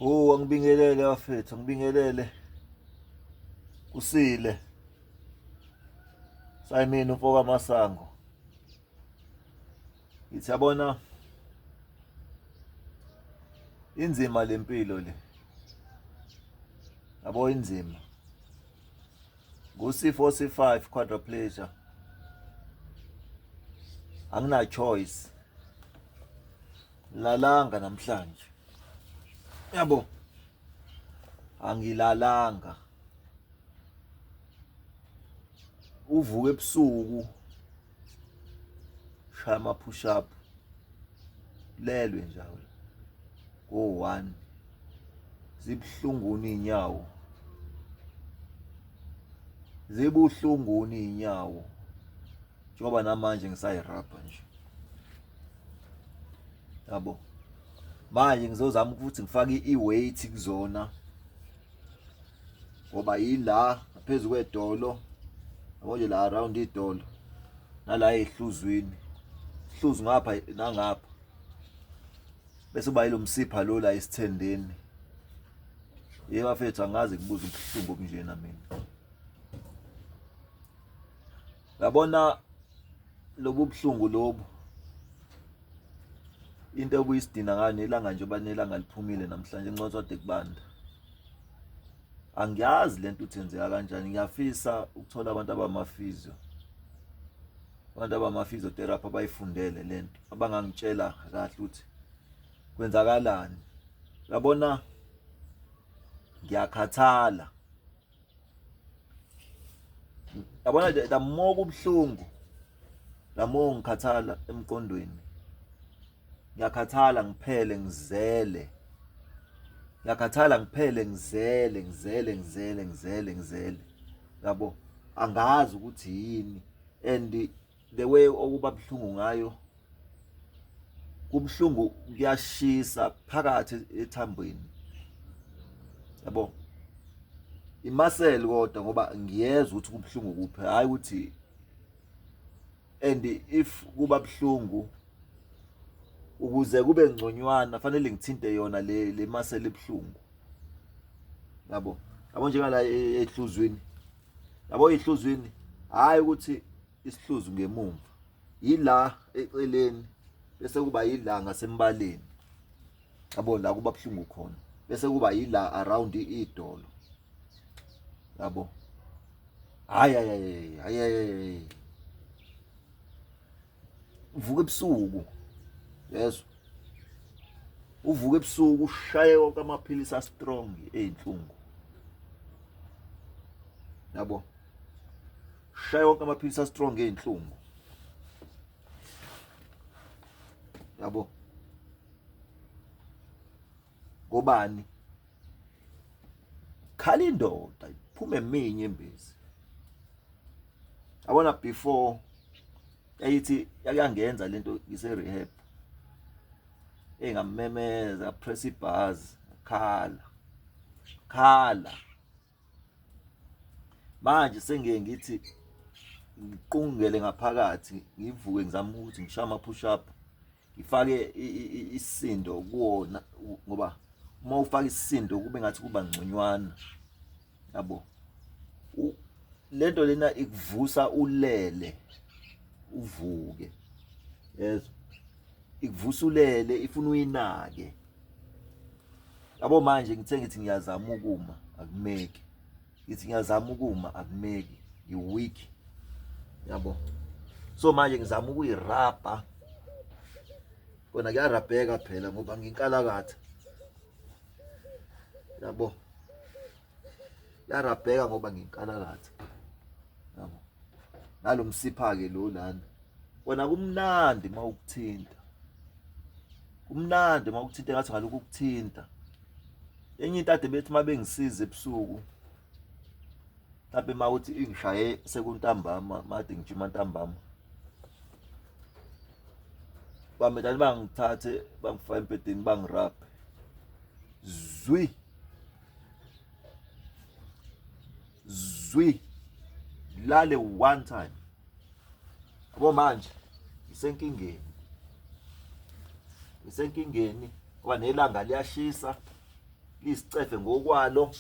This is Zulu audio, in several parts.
Oh, angibingelele bafethu, angibingelele. Kusile. Sayimini umfoka Masango. Ngithi yabona inzima lempilo le. Yabo inzima. Ngo-C4 C5 quadriplegia. Angina choice. Lalanga namhlanje. Yabo. Angilalanga. Uvuke ebusuku. Shaya ama push up. Lelwe njalo. Go 1. Zibhlunguni inyawo. Zibuhlunguni inyawo. Njengoba namanje ngisayirabha nje. Yabo. Manje ngizozama ukuthi ngifake iweight kuzona. Ngoba yila phezulu kwedolo. Yabo nje la around idolo. Nala ehluzwini. Ihluzu ngapha nangapha. Bese kuba yilo msipha lo la isithendeni. Yebo bafethu angazi kubuza ubuhlungu obunjena mina. Yabona lobu buhlungu lobu. Into obuyisidina ngane ilanga nje banelanga liphumile namhlanje ngincotshode kubanda. Angiyazi lento uthenzeka kanjani. Ngiyafisa ukuthola abantu abamafizio. Abantu abamaphysiotherapy abayifundele lento abangangitshela kahle ukuthi kwenzakalani. Yabona ngiyakhathala. Yabona the more kubuhlungu la more ngikhathala emqondweni. Ngiyakhathala ngiphele ngizele. Ngiyakhathala ngiphele ngizele. Yabo angazi ukuthi yini and the way okuba buhlungu ngayo kubuhlungu kuyashisa phakathi ethambweni. Yabo imuscle kodwa ngoba ngiyezwa ukuthi kubuhlungu kuphi hayi ukuthi and if kuba buhlungu ukuze kube ngconywana fanele ngithinte yona le muscle ebuhlungu. Yabo njengala ehluzwini. Yabo ihluzwini hayi ukuthi isihluzu ngemumva. Yila eceleni bese kuba yila ngasembaleni. Yabo la kuba buhlungu khona. Bese kuba yila around idolo. Yabo. Hayi. Uvuka ebusuku. Yeso. Uvuka ebusuku ushaye wonke amaphilisi a strong einhlungu. Yabo. Shaya wonke amaphilisi a strong einhlungu. Yabo. Ngobani? Khala indoda iphume eminye embezi. Yabona before eyithi yakangenza lento ise rehab. Engamemeza press ibhazi khala. Manje sengeke ngithi ngiqungele ngaphakathi ngivuke ngizama ukuthi ngishaya ama push up. Ngifake isisindo kuwona ngoba uma ufaka isisindo kube ngathi kuba ngconywana. Yabo. Lento lena ikuvusa ulele uvuke. Yezo. Ikuvusa ulele ifuna uyinake. Yabo manje ngithe ngithi ngiyazama ukuma akumeki. Ngithi ngiyazama ukuma akumeki. You weak. Yabo. So manje ngizama ukuyirabha. Kona kuyarabheka phela ngoba nginkalakatha. Yabo. Yarabheka ngoba nginkalakatha. Yabo. Nalo msipha ke lo lana. Wona kumnandi mawukuthinta. Kumnandi mawukuthinta ngathi ngalokho ukuthinta. Enye into ade bethi mabengisiza ebusuku. Mhlawumbe mawuthi ingishaye sekuntambama made ngijima ntambama. Bamedani bangithathe bangifaka empedeni bangirabhe. Zwi. Lale one time. Yabo manje isenkingeni ngoba nelanga liyashisa lisicefe ngokwalo,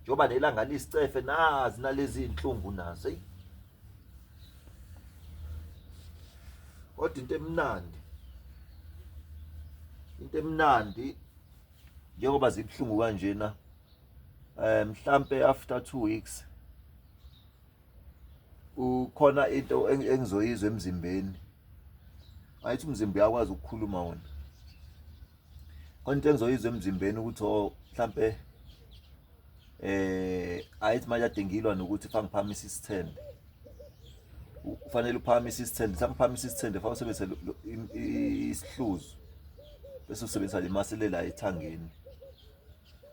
njoba nelanga lisicefe nazi nalezi inhlungu nazo. Kodwa into emnandi njengoba zibhlungu kanjena, mhlambe after 2 weeks ukhona into engizoyizwa emzimbeni. Ayithi umzimba uyakwazi ukukhuluma wona. Khona into engizoyizwa emzimbeni ukuthi mhlambe ayithi manje ade ngilwa nokuthi fange ngiphamise isithende. Ufanele uphamise isithende, samphamise isithende fanele usebenzise isihluzu. Bese usebenzisa le muscle la ethangeni.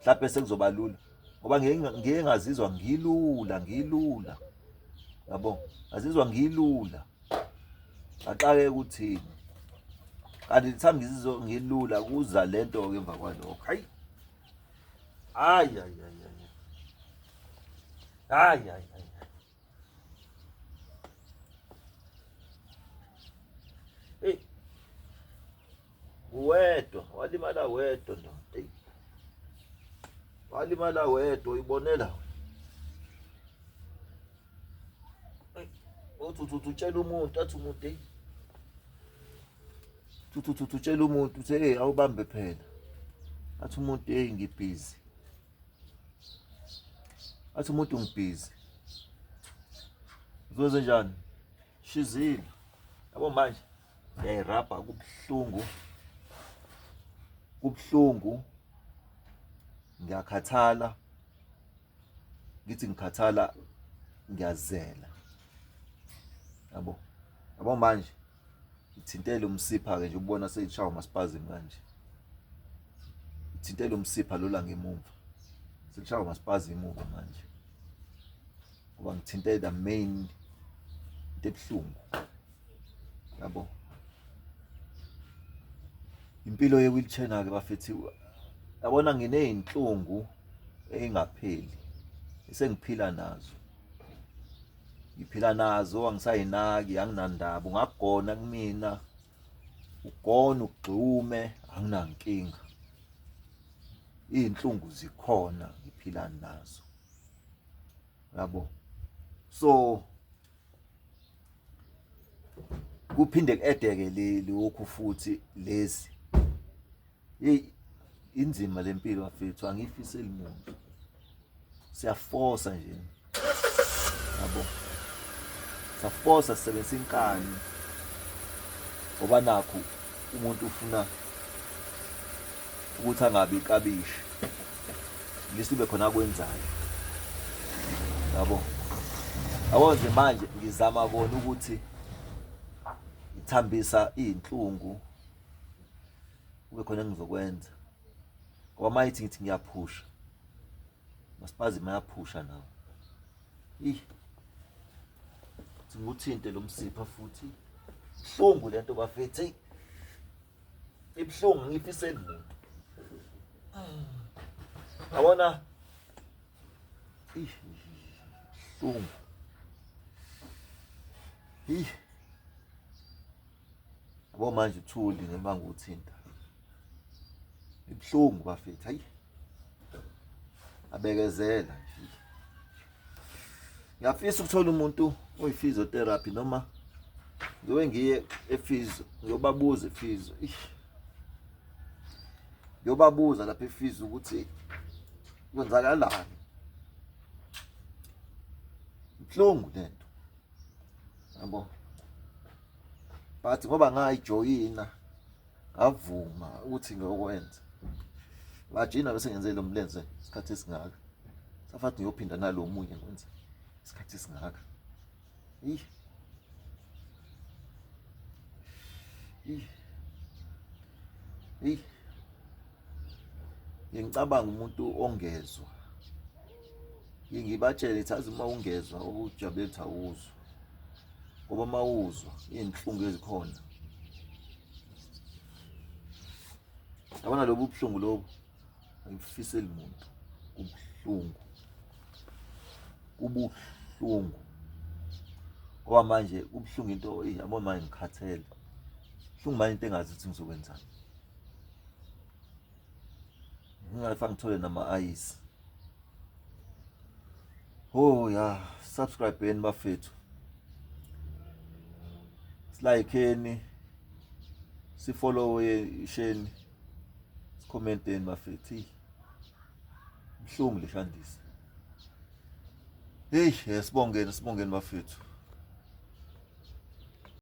Mhlawumbe sekuzoba lula ngoba ngeke ngazizwa ngilula. Yabo, ngazizwa ngilula. Aqake ukuthini? Kanti ngithanda ngizizwa ngilula kuza lento ke emva kwalokho. Hayi. Hey. Wedwa, walimala wedwa ndoda. Hey. Walimala wedwa uyibonela wena. Uthi utshela umuntu athi umuntu hey. Uthi utshela umuntu uthi hey awubambe phela. Athi umuntu hey ngibhizi. Athi umuntu ngibhizi. Uzoze njani? Shizile. Yabo manje ngiyayirabha kubhlungu. Ngiyakhathala. Ngithi ngikhathala ngiyazela. Yabo manje ithintele umsipha ke nje ubona seyishawa amaspasm kanje. Ithintele umsipha lola ngemumva. Sekushawa amaspasm manje. Ngoba ngithinte the main into ebuhlungu. Yabo. Impilo ye-wheelchair ke bafethi yabona nginezinhlungu engapheli. Sengiphila nazo. Ngiphila nazo angisayinaki, anginandaba. Ungagona kumina. Ugona ugxume, anginankinga. Izinhlungu zikhona, ngiphila nazo. Yabo. So kuphinde kuedeke lokhu futhi lezi. Hey inzima lempilo bafethu angifiseli muntu. Siyaforsa nje. Yabo. Saforsa sisebenzisa inkani. Ngoba nakho umuntu ufuna ukuthi angabi ikabishi. Lisibe khona akwenzayo. Yabo. Awonje manje ngizama kona ukuthi ngithambisa izinhlungu kube khona engizokwenza. Ngoba mayithi ngithi ngiyaphusha. Masipazima yaphusha nawo. Ngikuthinte lo msipha futhi. Ibhlungu lento bafethi. Ibhlungu ngifiseli muntu. Yabona? Ibhlungu. Yabo manje uthuli noma nguthinta. Ibhlungu bafethi, hayi. Abekezela nje. Ngiyafisa ukuthola umuntu oyi-physiotherapy noma ngiwe ngiye ephysio, ngiyobabuza ephysio. Ngiyobabuza lapha ephysio ukuthi kwenzakalani. Ibhlungu lento. Yabo. But ngoba ngayijoyina ngavuma ukuthi ngiyokwenza. Bajina bese ngenze lo mlenze isikhathi esingaka. Safathi ngiyophinda nalomunye ngwenza isikhathi esingaka. Ngicabanga umuntu ongezwa. Ngibatshele ithazi uma ungezwa ujabule thawuzwa. Ngoba mawuzwa izinhlungu ezikhona. Yabona lobu buhlungu lobu angifiseli muntu. Kubuhlungu. Ngoba manje kubuhlungu into yabo manje ngikhathele. Kubuhlungu manje into engazi ukuthi ngizokwenzani. ngingafanga ngithole nama-ayisi. Oh ya, subscribe-eni bafethu, silayikheni, sifollow-sheni, sikhomenteni bafethu. Buhlungu le shandisi. Hey, sibongeni bafethu.